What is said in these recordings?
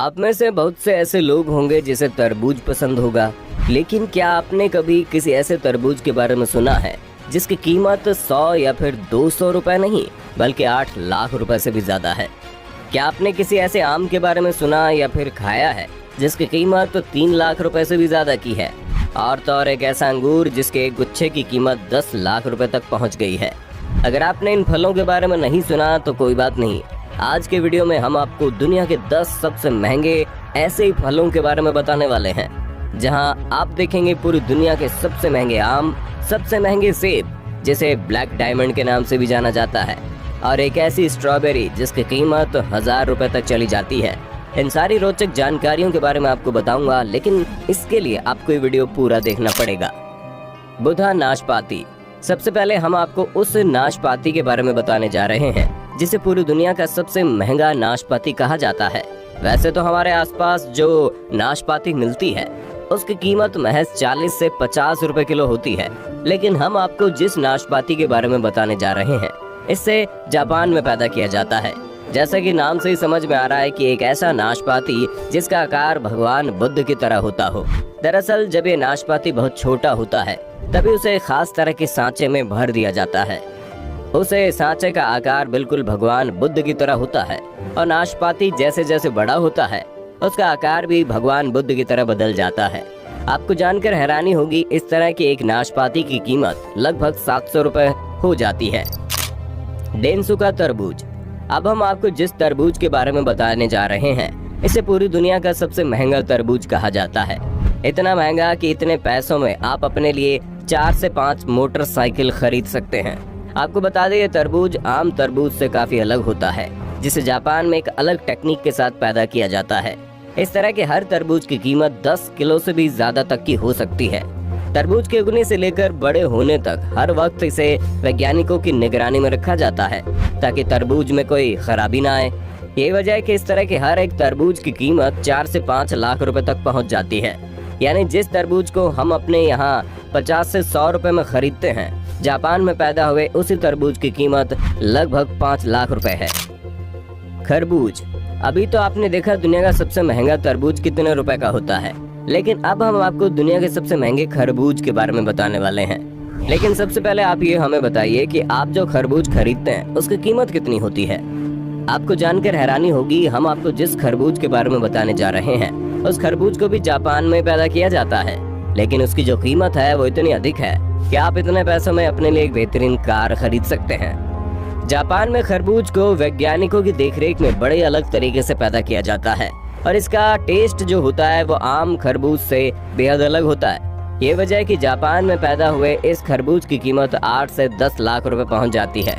आप में से बहुत से ऐसे लोग होंगे जिसे तरबूज पसंद होगा, लेकिन क्या आपने कभी किसी ऐसे तरबूज के बारे में सुना है जिसकी कीमत 100 या फिर 200 रुपए नहीं बल्कि 8 लाख रुपए से भी ज्यादा है? क्या आपने किसी ऐसे आम के बारे में सुना या फिर खाया है जिसकी कीमत 3 लाख रुपए से भी ज्यादा की है? और तो और एक ऐसा अंगूर जिसके एक गुच्छे की कीमत 10 लाख रुपए तक पहुंच गई है। अगर आपने इन फलों के बारे में नहीं सुना तो कोई बात नहीं, आज के वीडियो में हम आपको दुनिया के 10 सबसे महंगे ऐसे ही फलों के बारे में बताने वाले हैं, जहां आप देखेंगे पूरी दुनिया के सबसे महंगे आम, सबसे महंगे सेब जिसे ब्लैक डायमंड के नाम से भी जाना जाता है, और एक ऐसी स्ट्रॉबेरी जिसकी कीमत 1000 रुपए तक चली जाती है। इन सारी रोचक जानकारियों के बारे में आपको बताऊंगा, लेकिन इसके लिए आपको ये वीडियो पूरा देखना पड़ेगा। बुधा नाशपाती। सबसे पहले हम आपको उस नाशपाती के बारे में बताने जा रहे हैं जिसे पूरी दुनिया का सबसे महंगा नाशपाती कहा जाता है। वैसे तो हमारे आसपास जो नाशपाती मिलती है उसकी कीमत महज 40 से 50 रुपए किलो होती है, लेकिन हम आपको जिस नाशपाती के बारे में बताने जा रहे हैं इससे जापान में पैदा किया जाता है। जैसा कि नाम से ही समझ में आ रहा है कि एक ऐसा नाशपाती जिसका आकार भगवान बुद्ध की तरह होता हो। दरअसल जब ये नाशपाती बहुत छोटा होता है तभी उसे खास तरह के सांचे में भर दिया जाता है। उसे सांचे का आकार बिल्कुल भगवान बुद्ध की तरह होता है और नाशपाती जैसे जैसे बड़ा होता है उसका आकार भी भगवान बुद्ध की तरह बदल जाता है। आपको जानकर हैरानी होगी, इस तरह की एक नाशपाती की कीमत लगभग 700 रुपए हो जाती है। डेनसुका तरबूज। अब हम आपको जिस तरबूज के बारे में बताने जा रहे हैं इसे पूरी दुनिया का सबसे महंगा तरबूज कहा जाता है। इतना महंगा कि इतने पैसों में आप अपने लिए 4 से 5 मोटरसाइकिल खरीद सकते हैं। आपको बता दें, ये तरबूज आम तरबूज से काफी अलग होता है, जिसे जापान में एक अलग टेक्निक के साथ पैदा किया जाता है। इस तरह के हर तरबूज की कीमत 10 किलो से भी ज्यादा तक की हो सकती है। तरबूज के उगने से लेकर बड़े होने तक हर वक्त इसे वैज्ञानिकों की निगरानी में रखा जाता है ताकि तरबूज में कोई खराबी ना आए। यही वजह है कि इस तरह के हर एक तरबूज की कीमत 4 से 5 लाख रुपए तक पहुंच जाती है। यानी जिस तरबूज को हम अपने यहाँ 50 से 100 रुपए में खरीदते हैं, जापान में पैदा हुए उसी तरबूज की कीमत लगभग 5 लाख रुपए है। खरबूज। अभी तो आपने देखा दुनिया का सबसे महंगा तरबूज कितने रुपए का होता है, लेकिन अब हम आपको दुनिया के सबसे महंगे खरबूज के बारे में बताने वाले हैं। लेकिन सबसे पहले आप ये हमें बताइए कि आप जो खरबूज खरीदते हैं उसकी कीमत कितनी होती है? आपको जानकर हैरानी होगी, हम आपको जिस खरबूज के बारे में बताने जा रहे हैं उस खरबूज को भी जापान में पैदा किया जाता है, लेकिन उसकी जो कीमत है वो इतनी अधिक है कि आप इतने पैसों में अपने लिए एक बेहतरीन कार खरीद सकते हैं। जापान में खरबूज को वैज्ञानिकों की देखरेख में बड़े अलग तरीके से पैदा किया जाता है और इसका टेस्ट जो होता है वो आम खरबूज से बेहद अलग होता है। ये वजह है कि जापान में पैदा हुए इस खरबूज की कीमत 8 से 10 लाख रुपए पहुंच जाती है।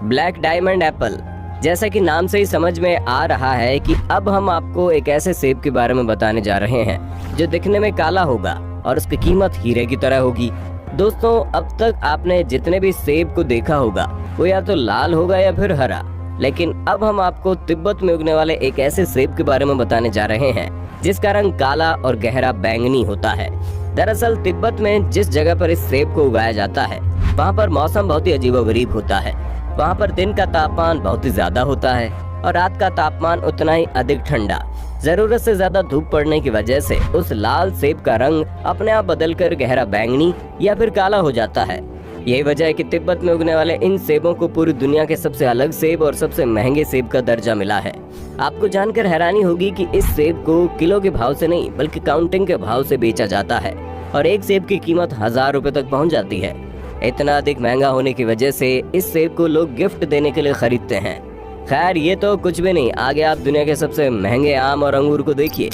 Black diamond Apple. जैसा कि नाम से ही समझ में आ रहा है कि अब हम आपको एक ऐसे सेब के बारे में बताने जा रहे हैं जो दिखने में काला होगा और उसकी कीमत हीरे की तरह होगी। दोस्तों, अब तक आपने जितने भी सेब को देखा होगा वो या तो लाल होगा या फिर हरा, लेकिन अब हम आपको तिब्बत में उगने वाले एक ऐसे सेब के बारे में बताने जा रहे हैं जिसका रंग काला और गहरा बैंगनी होता है। दरअसल तिब्बत में जिस जगह पर इस सेब को उगाया जाता है वहाँ पर मौसम बहुत ही अजीबोगरीब होता है। वहाँ पर दिन का तापमान बहुत ही ज्यादा होता है और रात का तापमान उतना ही अधिक ठंडा। जरूरत से ज्यादा धूप पड़ने की वजह से उस लाल सेब का रंग अपने आप बदलकर गहरा बैंगनी या फिर काला हो जाता है। यही वजह है कि तिब्बत में उगने वाले इन सेबों को पूरी दुनिया के सबसे अलग सेब और सबसे महंगे सेब का दर्जा मिला है। आपको जानकर हैरानी होगी कि इस सेब को किलो के भाव से नहीं बल्कि काउंटिंग के भाव से बेचा जाता है और एक सेब की कीमत 1000 रुपए तक पहुंच जाती है। इतना अधिक महंगा होने की वजह से इस सेब को लोग गिफ्ट देने के लिए खरीदते हैं। खैर, ये तो कुछ भी नहीं, आगे आप दुनिया के सबसे महंगे आम और अंगूर को देखिए।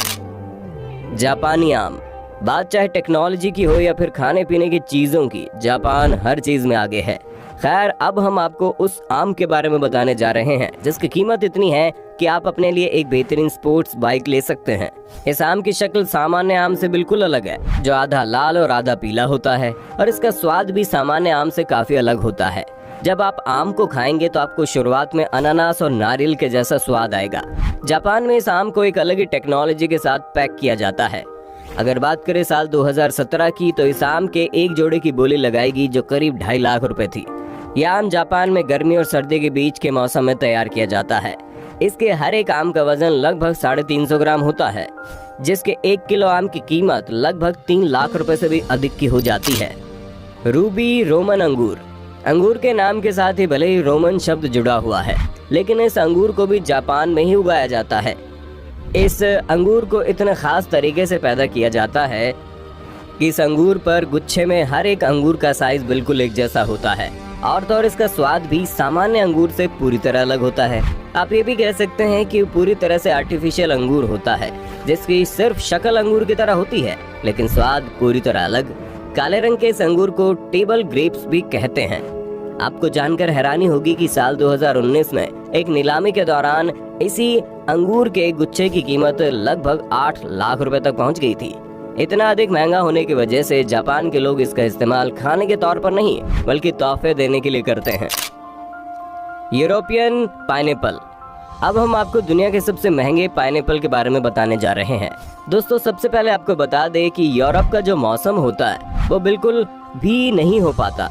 जापानी आम। बात चाहे टेक्नोलॉजी की हो या फिर खाने पीने की चीजों की, जापान हर चीज में आगे है। खैर, अब हम आपको उस आम के बारे में बताने जा रहे हैं जिसकी कीमत इतनी है कि आप अपने लिए एक बेहतरीन स्पोर्ट्स बाइक ले सकते हैं। इस आम की शक्ल सामान्य आम से बिल्कुल अलग है, जो आधा लाल और आधा पीला होता है, और इसका स्वाद भी सामान्य आम से काफी अलग होता है। जब आप आम को खाएंगे तो आपको शुरुआत में अनानास और नारियल के जैसा स्वाद आएगा। जापान में इस आम को एक अलग ही टेक्नोलॉजी के साथ पैक किया जाता है। अगर बात करें साल 2017 की, तो इस आम के एक जोड़े की बोली लगाएगी जो करीब 2.5 लाख रुपए थी। यह आम जापान में गर्मी और सर्दी के बीच के मौसम में तैयार किया जाता है। इसके हर एक आम का वजन लगभग 350 ग्राम होता है, जिसके 1 किलो आम की कीमत लगभग 3 लाख रुपए से भी अधिक की हो जाती है। रूबी रोमन अंगूर। अंगूर के नाम के साथ ही भले ही रोमन शब्द जुड़ा हुआ है, लेकिन इस अंगूर को भी जापान में ही उगाया जाता है। इस अंगूर को इतने खास तरीके से पैदा किया जाता है कि इस अंगूर पर गुच्छे में हर एक अंगूर का साइज बिल्कुल एक जैसा होता है और तो और इसका स्वाद भी सामान्य अंगूर से पूरी तरह अलग होता है। आप ये भी कह सकते हैं कि पूरी तरह से आर्टिफिशियल अंगूर होता है, जिसकी सिर्फ शक्ल अंगूर की तरह होती है लेकिन स्वाद पूरी तरह अलग। काले रंग के इस अंगूर को टेबल ग्रेप्स भी कहते हैं। आपको जानकर हैरानी होगी कि साल 2019 में एक नीलामी के दौरान इसी अंगूर के गुच्छे की कीमत लगभग 8 लाख रुपए तक पहुंच गई थी। इतना अधिक महंगा होने की वजह से जापान के लोग इसका इस्तेमाल खाने के तौर पर नहीं बल्कि तोहफे देने के लिए करते हैं। European pineapple. अब हम आपको दुनिया के सबसे महंगे पाइनएप्पल के बारे में बताने जा रहे हैं। दोस्तों, सबसे पहले आपको बता दें कि यूरोप का जो मौसम होता है वो बिल्कुल भी नहीं हो पाता।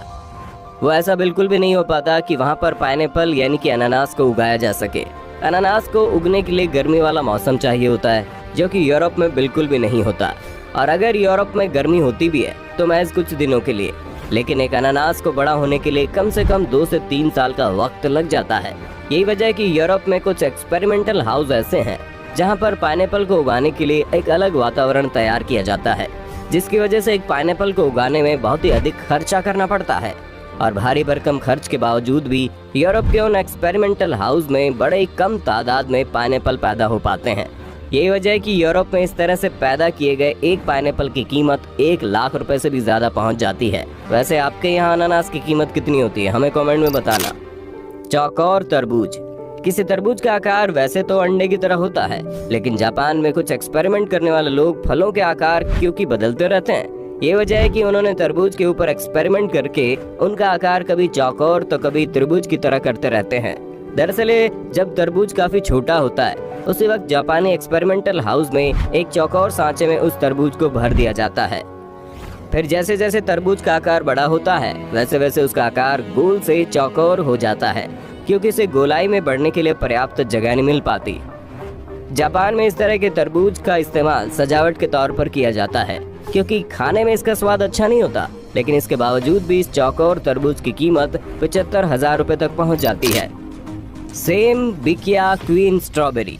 वो ऐसा बिल्कुल भी नहीं हो पाता कि वहाँ पर पाइनएप्पल यानी कि अनानास को उगाया जा सके। अनानास को उगने के लिए गर्मी वाला मौसम चाहिए होता है, जो कि यूरोप में बिल्कुल भी नहीं होता। और अगर यूरोप में गर्मी होती भी है तो महज कुछ दिनों के लिए, लेकिन एक अनानास को बड़ा होने के लिए कम से कम 2 से 3 साल का वक्त लग जाता है। यही वजह है कि यूरोप में कुछ एक्सपेरिमेंटल हाउस ऐसे हैं जहां पर पाइनएप्पल को उगाने के लिए एक अलग वातावरण तैयार किया जाता है, जिसकी वजह से एक पाइनएप्पल को उगाने में बहुत ही अधिक खर्चा करना पड़ता है। और भारी भरकम खर्च के बावजूद भी यूरोप के उन एक्सपेरिमेंटल हाउस में बड़े ही कम तादाद में पाइनएप्पल पैदा हो पाते हैं। यही वजह है कि यूरोप में इस तरह से पैदा किए गए एक पाइनएप्पल की कीमत 1 लाख रुपए से भी ज्यादा पहुंच जाती है। वैसे आपके यहाँ अनानास की कीमत कितनी होती है, हमें कमेंट में बताना। चौकोर तरबूज। किसी तरबूज का आकार वैसे तो अंडे की तरह होता है, लेकिन जापान में कुछ एक्सपेरिमेंट करने वाले लोग फलों के आकार क्योंकि बदलते रहते हैं। ये वजह है कि उन्होंने तरबूज के ऊपर एक्सपेरिमेंट करके उनका आकार कभी चौकोर तो कभी तरबूज की तरह करते रहते हैं। दरअसल जब तरबूज काफी छोटा होता है उसी वक्त जापानी एक्सपेरिमेंटल हाउस में एक चौकोर सांचे में उस तरबूज को भर दिया जाता है। फिर जैसे जैसे तरबूज का आकार बड़ा होता है वैसे वैसे उसका आकार गोल से चौकोर हो जाता है, क्योंकि इसे गोलाई में बढ़ने के लिए पर्याप्त जगह नहीं मिल पाती। जापान में इस तरह के तरबूज का इस्तेमाल सजावट के तौर पर किया जाता है, क्योंकि खाने में इसका स्वाद अच्छा नहीं होता, लेकिन इसके बावजूद भी इस चौकोर तरबूज की कीमत 75,000 रुपए तक पहुंच जाती है। सेम बिकिया क्वीन स्ट्रॉबेरी।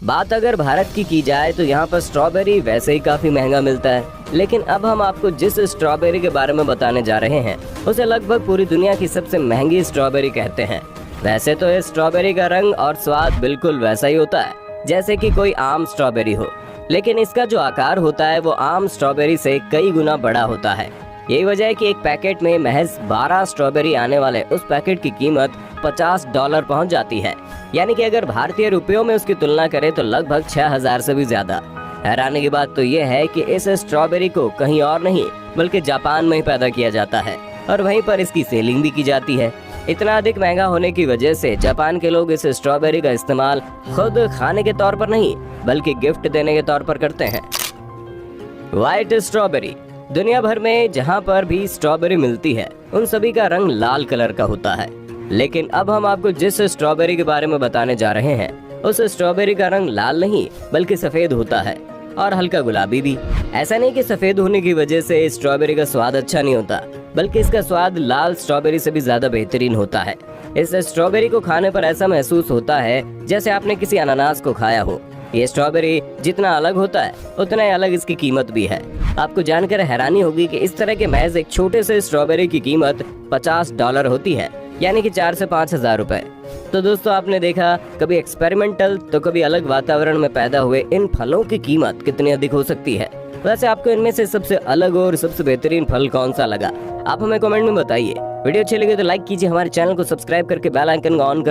बात अगर भारत की जाए तो यहाँ पर स्ट्रॉबेरी वैसे ही काफी महंगा मिलता है, लेकिन अब हम आपको जिस स्ट्रॉबेरी के बारे में बताने जा रहे हैं उसे लगभग पूरी दुनिया की सबसे महंगी स्ट्रॉबेरी कहते हैं। वैसे तो इस स्ट्रॉबेरी का रंग और स्वाद बिल्कुल वैसा ही होता है जैसे कि कोई आम स्ट्रॉबेरी हो, लेकिन इसका जो आकार होता है वो आम स्ट्रॉबेरी से कई गुना बड़ा होता है। यही वजह है कि एक पैकेट में महज 12 स्ट्रॉबेरी आने वाले उस पैकेट की कीमत $50 पहुंच जाती है, यानी कि अगर भारतीय रुपयों में उसकी तुलना करें तो लगभग 6,000 से भी ज्यादा। हैरानी की बात तो यह है कि इस स्ट्रॉबेरी को कहीं और नहीं बल्कि जापान में ही पैदा किया जाता है और वहीं पर इसकी सेलिंग भी की जाती है। इतना अधिक महंगा होने की वजह से जापान के लोग इस स्ट्रॉबेरी का इस्तेमाल खुद खाने के तौर पर नहीं बल्कि गिफ्ट देने के तौर पर करते हैं। White strawberry. दुनिया भर में जहां पर भी स्ट्रॉबेरी मिलती है उन सभी का रंग लाल कलर का होता है, लेकिन अब हम आपको जिस स्ट्रॉबेरी के बारे में बताने जा रहे हैं उस स्ट्रॉबेरी का रंग लाल नहीं बल्कि सफेद होता है और हल्का गुलाबी भी। ऐसा नहीं कि सफेद होने की वजह से स्ट्रॉबेरी का स्वाद अच्छा नहीं होता, बल्कि इसका स्वाद लाल स्ट्रॉबेरी से भी ज्यादा बेहतरीन होता है। इस स्ट्रॉबेरी को खाने पर ऐसा महसूस होता है जैसे आपने किसी अनानास को खाया हो। ये स्ट्रॉबेरी जितना अलग होता है उतना ही अलग इसकी कीमत भी है। आपको जानकर हैरानी होगी कि इस तरह के महज एक छोटे से स्ट्रॉबेरी की कीमत $50 होती है, यानी कि 4 से 5,000 रुपए। तो दोस्तों, आपने देखा कभी एक्सपेरिमेंटल तो कभी अलग वातावरण में पैदा हुए इन फलों की कीमत कितनी अधिक हो सकती है। वैसे आपको इनमें से सबसे अलग और सबसे बेहतरीन फल कौन सा लगा, आप हमें कमेंट में बताइए। वीडियो अच्छी लगे तो लाइक कीजिए, हमारे चैनल को सब्सक्राइब करके बेल आइकन ऑन